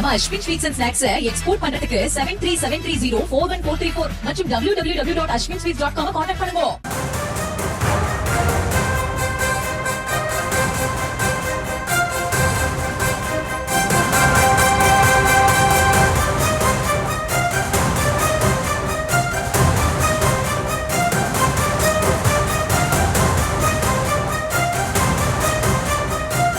நம்ம Ashwin sweets and snacks export பண்றதுக்கு 7373041434 மற்றும் www.ashwinsweets.com கான்டாக்ட் பண்ணுங்க.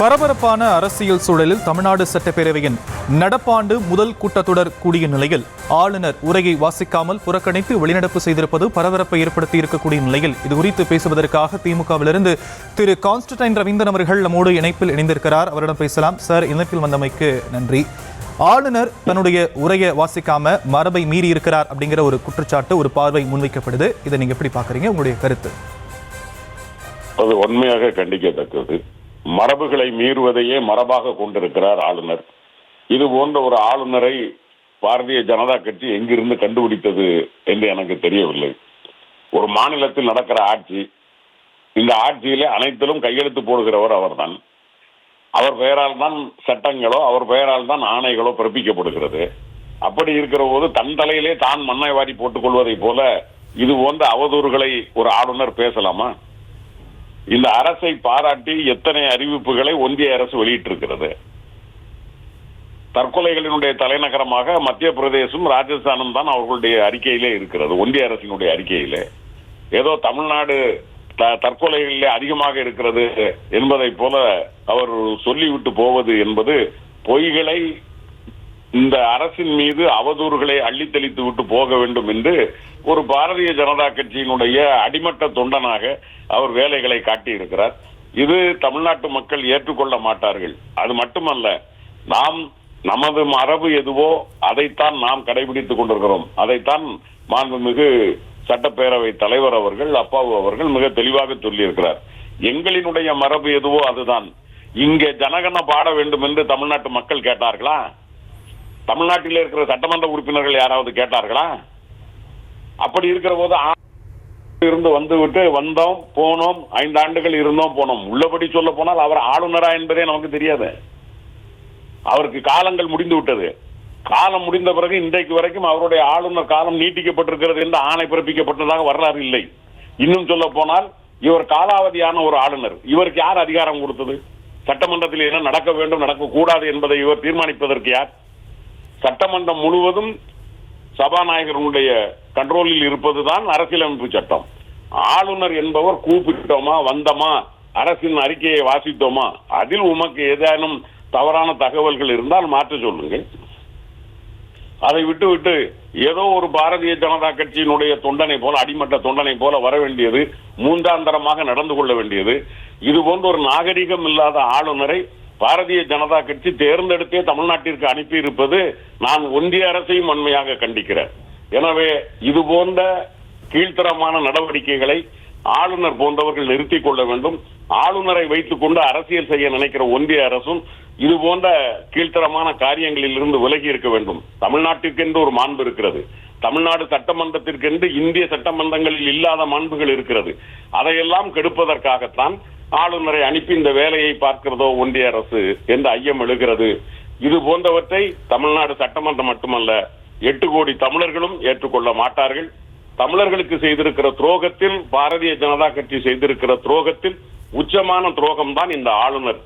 பரபரப்பான அரசியல் சூழலில் தமிழ்நாடு சட்டப்பேரவையின் நடப்பாண்டு முதல் கூட்டத்தொடர் கூடிய நிலையில் ஆளுநர் உரையை வாசிக்காமல் புறக்கணித்து வெளிநடப்பு செய்திருப்பது பரபரப்பை ஏற்படுத்தி இருக்கக்கூடிய நிலையில் இதுகுறித்து பேசுவதற்காக திமுகவிலிருந்து திரு கான்ஸ்டன்டைன் ரவீந்திரன் அவர்கள் நம்மோடு இணைப்பில் இணைந்திருக்கிறார். அவரிடம் பேசலாம். சார், இணைப்பில் வந்தமைக்கு நன்றி. ஆளுநர் தன்னுடைய உரையை வாசிக்காம மரபை மீறி இருக்கிறார் அப்படிங்கிற ஒரு குற்றச்சாட்டு, ஒரு பார்வை முன்வைக்கப்படுது. இதை நீங்க எப்படி பாக்குறீங்க? உங்களுடைய கருத்து? அது உண்மையாக கண்டிக்கத்தக்கது. மரபுகளை மீறுவதையே மரபாக கொண்டிருக்கிறார் ஆளுநர். இது போன்ற ஒரு ஆளுநரை பாரதிய ஜனதா கட்சி எங்கிருந்து கண்டுபிடித்தது என்று எனக்கு தெரியவில்லை. ஒரு மாநிலத்தில் நடக்கிற ஆட்சி, இந்த ஆட்சியிலே அனைத்திலும் கையெழுத்து போடுகிறவர் அவர்தான். அவர் பெயரால் தான் சட்டங்களோ அவர் பெயரால் தான் ஆணைகளோ பிறப்பிக்கப்படுகிறது. அப்படி இருக்கிற போது தன் தலையிலே தான் மண்ணை வாரி போட்டுக் கொள்வதை போல இது போன்ற அவதூறுகளை ஒரு ஆளுநர் பேசலாமா? இந்த அரசை பாராட்டி எத்தனை அறிவிப்புகளை ஒன்றிய அரசு வெளியிட்டிருக்கிறது. தற்கொலைகளினுடைய தலைநகரமாக மத்திய பிரதேசம் ராஜஸ்தானும் தான் அவர்களுடைய அறிக்கையிலே இருக்கிறது. ஒன்றிய அரசினுடைய அறிக்கையிலே ஏதோ தமிழ்நாடு தற்கொலைகளிலே அதிகமாக இருக்கிறது என்பதை போல அவர் சொல்லிவிட்டு போவது என்பது பொய்களை, இந்த அரசின் மீது அவதூறுகளை அள்ளி தெளித்து விட்டு போக வேண்டும் என்று ஒரு பாரதிய ஜனதா கட்சியினுடைய அடிமட்ட தொண்டனாக அவர் வேலைகளை காட்டியிருக்கிறார். இது தமிழ்நாட்டு மக்கள் ஏற்றுக்கொள்ள மாட்டார்கள். அது மட்டுமல்ல, நாம் நமது மரபு எதுவோ அதைத்தான் நாம் கடைபிடித்துக் கொண்டிருக்கிறோம். அதைத்தான் மாண்புமிகு சட்டப்பேரவை தலைவர் அவர்கள், அப்பாவு அவர்கள் மிக தெளிவாக சொல்லியிருக்கிறார். எங்களினுடைய மரபு எதுவோ அதுதான். இங்கே ஜனகன பாட வேண்டும் என்று தமிழ்நாட்டு மக்கள் கேட்டார்களா? தமிழ்நாட்டில் இருக்கிற சட்டமன்ற உறுப்பினர்கள் யாராவது கேட்டார்களா? அப்படி இருக்கிற போது இருந்து வந்துவிட்டு வந்தோம் போனோம், 5 ஆண்டுகள் இருந்தோம் போனோம். உள்ளபடி சொல்ல போனால் அவர் ஆளுநரா என்பதே நமக்கு தெரியாது. அவருக்கு காலங்கள் முடிந்து விட்டது. காலம் முடிந்த பிறகு இன்றைக்கு வரைக்கும் அவருடைய ஆளுநர் காலம் நீட்டிக்கப்பட்டிருக்கிறது என்று ஆணை பிறப்பிக்கப்பட்டதாக வரலாறு இல்லை. இன்னும் சொல்ல போனால் இவர் காலாவதியான ஒரு ஆளுநர். இவருக்கு யார் அதிகாரம் கொடுத்தது? சட்டமன்றத்தில் என்ன நடக்க வேண்டும் நடக்கக்கூடாது என்பதை இவர் தீர்மானிப்பதற்கு யார்? சட்டமன்றம் முழுவதும் சபாநாயகருடைய கண்ட்ரோலில் இருப்பதுதான் அரசியலமைப்பு சட்டம். ஆளுநர் என்பவர் கூப்பிட்டோமா, வந்தோமா, அரசின் அறிக்கையை வாசித்தோமா, அதில் உமக்கு ஏதேனும் தவறான தகவல்கள் இருந்தால் மாற்ற சொல்லுங்கள். அதை விட்டு ஏதோ ஒரு பாரதிய ஜனதா கட்சியினுடைய தொண்டனை போல, அடிமட்ட தொண்டனை போல வர வேண்டியது, மூன்றாந்தரமாக நடந்து கொள்ள வேண்டியது. இது போன்ற ஒரு நாகரிகம் இல்லாத ஆளுநரை பாரதிய ஜனதா கட்சி தேர்ந்தெடுத்தே தமிழ்நாட்டிற்கு அனுப்பி இருப்பது நான் ஒன்றிய அரசையும் வன்மையாக கண்டிக்கிறேன். எனவே இது போன்ற கீழ்த்தரமான நடவடிக்கைகளை ஆளுநர் போன்றவர்கள் நிறுத்திக் கொள்ள வேண்டும். ஆளுநரை வைத்துக் கொண்டு அரசியல் செய்ய நினைக்கிற ஒன்றிய அரசும் இது போன்ற கீழ்த்தரமான காரியங்களில் இருந்து விலகி இருக்க வேண்டும். தமிழ்நாட்டிற்கென்று ஒரு மாண்பு இருக்கிறது. தமிழ்நாடு சட்டமன்றத்திற்கென்று இந்திய சட்டமன்றங்களில் இல்லாத மாண்புகள் இருக்கிறது. அதையெல்லாம் கெடுப்பதற்காகத்தான் ஆளுநரை அனுப்பி இந்த வேலையை பார்க்கிறதோ ஒன்றிய அரசு என்று ஐயம் எழுகிறது. இது போன்றவற்றை தமிழ்நாடு சட்டமன்றம் மட்டுமல்ல, 8 கோடி தமிழர்களும் ஏற்றுக்கொள்ள மாட்டார்கள். தமிழர்களுக்கு செய்திருக்கிற துரோகத்தில், பாரதிய ஜனதா கட்சி செய்திருக்கிற துரோகத்தில் உச்சமான துரோகம் தான் இந்த ஆளுநர்.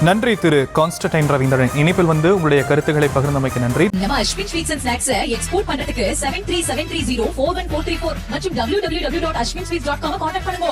நன்றி திரு கான்ஸ்டன்டைன் ரவீந்திரன். இணைப்பில் வந்து உங்களுடைய கருத்துக்களை பகிர்ந்தமைக்கு நன்றி. நம்ம Ashwin sweets and snacks export பண்றதுக்கு 7373041434 மற்றும் www.ashwinsweets.com கான்டாக்ட் பண்ணுங்க.